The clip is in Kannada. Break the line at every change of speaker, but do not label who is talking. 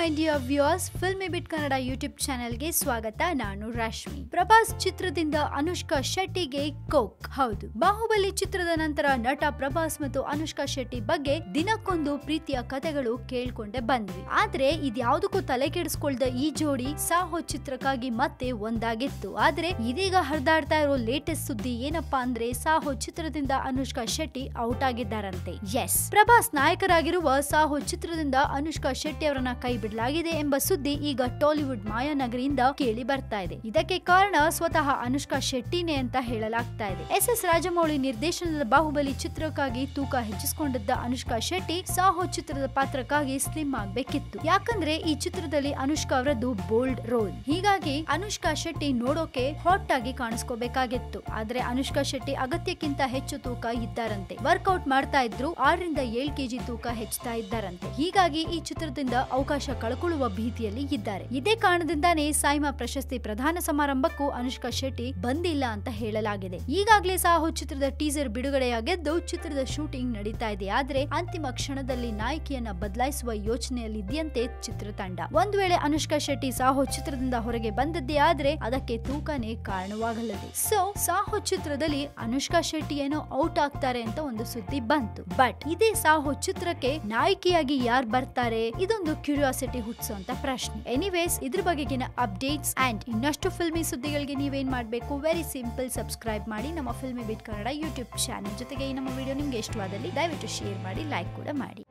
My dear viewers, filmy bit Kannada YouTube ಚಾನೆಲ್ಗೆ ಸ್ವಾಗತ. ನಾನು ರಶ್ಮಿ. ಪ್ರಭಾಸ್ ಚಿತ್ರದಿಂದ ಅನುಷ್ಕಾ ಶೆಟ್ಟಿಗೆ ಕೋಕ್. ಹೌದು, ಬಾಹುಬಲಿ ಚಿತ್ರದ ನಂತರ ನಟ ಪ್ರಭಾಸ್ ಮತ್ತು ಅನುಷ್ಕಾ ಶೆಟ್ಟಿ ಬಗ್ಗೆ ದಿನಕ್ಕೊಂದು ಪ್ರೀತಿಯ ಕಥೆಗಳು ಕೇಳ್ಕೊಂಡೆ ಬಂದ್ವಿ. ಆದ್ರೆ ಇದ್ಯಾವುದಕ್ಕೂ ತಲೆ ಕೆಡಿಸ್ಕೊಳ್ದ ಈ ಜೋಡಿ ಸಾಹೋ ಚಿತ್ರಕ್ಕಾಗಿ ಮತ್ತೆ ಒಂದಾಗಿತ್ತು. ಆದ್ರೆ ಇದೀಗ ಹರಿದಾಡ್ತಾ ಇರೋ ಲೇಟೆಸ್ಟ್ ಸುದ್ದಿ ಏನಪ್ಪಾ ಅಂದ್ರೆ, ಸಾಹೋ ಚಿತ್ರದಿಂದ ಅನುಷ್ಕಾ ಶೆಟ್ಟಿ ಔಟ್ ಆಗಿದ್ದಾರಂತೆ. ಎಸ್, ಪ್ರಭಾಸ್ ನಾಯಕರಾಗಿರುವ ಸಾಹೋ ಚಿತ್ರದಿಂದ ಅನುಷ್ಕಾ ಶೆಟ್ಟಿ ಅವರನ್ನ ಕೈ ಬಿಡಲಾಗಿದೆ ಎಂಬ ಸುದ್ದಿ ಈಗ ಟಾಲಿವುಡ್ ಮಾಯಾನಗರಿಯಿಂದ ಕೇಳಿ ಬರ್ತಾ ಇದೆ. ಇದಕ್ಕೆ ಕಾರಣ ಸ್ವತಃ ಅನುಷ್ಕಾ ಶೆಟ್ಟಿನೇ ಅಂತ ಹೇಳಲಾಗ್ತಾ ಇದೆ. ಎಸ್ ರಾಜಮೌಳಿ ನಿರ್ದೇಶನದ ಬಾಹುಬಲಿ ಚಿತ್ರಕ್ಕಾಗಿ ತೂಕ ಹೆಚ್ಚಿಸಿಕೊಂಡಿದ್ದ ಅನುಷ್ಕಾ ಶೆಟ್ಟಿ ಸಾಹೋ ಚಿತ್ರದ ಪಾತ್ರಕ್ಕಾಗಿ ಸ್ಲಿಮ್ ಆಗ್ಬೇಕಿತ್ತು. ಯಾಕಂದ್ರೆ ಈ ಚಿತ್ರದಲ್ಲಿ ಅನುಷ್ಕಾ ಅವರದ್ದು ಬೋಲ್ಡ್ ರೋಲ್. ಹೀಗಾಗಿ ಅನುಷ್ಕಾ ಶೆಟ್ಟಿ ನೋಡೋಕೆ ಹಾಟ್ ಆಗಿ ಕಾಣಿಸ್ಕೋಬೇಕಾಗಿತ್ತು. ಆದ್ರೆ ಅನುಷ್ಕಾ ಶೆಟ್ಟಿ ಅಗತ್ಯಕ್ಕಿಂತ ಹೆಚ್ಚು ತೂಕ ಇದ್ದಾರಂತೆ. ವರ್ಕೌಟ್ ಮಾಡ್ತಾ ಇದ್ರು, 6ರಿಂದ 7 ಕೆಜಿ ತೂಕ ಹೆಚ್ಚುತ್ತಾ ಇದ್ದಾರಂತೆ. ಹೀಗಾಗಿ ಈ ಚಿತ್ರದಿಂದ ಅವಕಾಶ ಕಳ್ಕೊಳ್ಳುವ ಭೀತಿಯಲ್ಲಿ ಇದ್ದಾರೆ. ಇದೇ ಕಾರಣದಿಂದಾನೇ ಸೈಮಾ ಪ್ರಶಸ್ತಿ ಪ್ರದಾನ ಸಮಾರಂಭಕ್ಕೂ ಅನುಷ್ಕಾ ಶೆಟ್ಟಿ ಬಂದಿಲ್ಲ ಅಂತ ಹೇಳಲಾಗಿದೆ. ಈಗಾಗಲೇ ಸಾಹೋ ಚಿತ್ರದ ಟೀಸರ್ ಬಿಡುಗಡೆಯಾಗಿದ್ದು ಚಿತ್ರದ ಶೂಟಿಂಗ್ ನಡೀತಾ ಇದೆ. ಆದ್ರೆ ಅಂತಿಮ ಕ್ಷಣದಲ್ಲಿ ನಾಯಕಿಯನ್ನ ಬದಲಾಯಿಸುವ ಯೋಚನೆಯಲ್ಲಿದೆಯಂತೆ ಚಿತ್ರತಂಡ. ಒಂದ್ ವೇಳೆ ಅನುಷ್ಕಾ ಶೆಟ್ಟಿ ಸಾಹೋ ಚಿತ್ರದಿಂದ ಹೊರಗೆ ಬಂದದ್ದೇ ಆದ್ರೆ ಅದಕ್ಕೆ ತೂಕನೇ ಕಾರಣವಾಗಲಿದೆ. ಸೊ ಸಾಹೋ ಚಿತ್ರದಲ್ಲಿ ಅನುಷ್ಕಾ ಶೆಟ್ಟಿ ಏನೋ ಔಟ್ ಆಗ್ತಾರೆ ಅಂತ ಒಂದು ಸುದ್ದಿ ಬಂತು. ಬಟ್ ಇದೇ ಸಾಹೋ ಚಿತ್ರಕ್ಕೆ ನಾಯಕಿಯಾಗಿ ಯಾರು ಬರ್ತಾರೆ, ಇದೊಂದು ಕ್ಯೂರಿಯಾಸಿಟಿ ಹುಟ್ಟಿಸುವಂತ ಪ್ರಶ್ನೆ. ಎನಿವೇಸ್, ಇದ್ರ ಬಗೆಗಿನ ಅಪ್ಡೇಟ್ಸ್ ಅಂಡ್ ಇನ್ನಷ್ಟು ಫಿಲ್ಮಿ ಸುದ್ದಿಗಳಿಗೆ ನೀವೇನ್ ಮಾಡ್ಬೇಕು, ವೆರಿ ಸಿಂಪಲ್, ಸಬ್ಸ್ಕ್ರೈಬ್ ಮಾಡಿ ನಮ್ಮ ಫಿಲ್ಮಿ ಬಿಟ್ ಕನ್ನಡ ಯೂಟ್ಯೂಬ್ ಚಾನೆಲ್. ಜೊತೆಗೆ ಈ ನಮ್ಮ ವಿಡಿಯೋ ನಿಮ್ಗೆ ಇಷ್ಟವಾದಲ್ಲಿ ದಯವಿಟ್ಟು ಶೇರ್ ಮಾಡಿ, ಲೈಕ್ ಕೂಡ ಮಾಡಿ.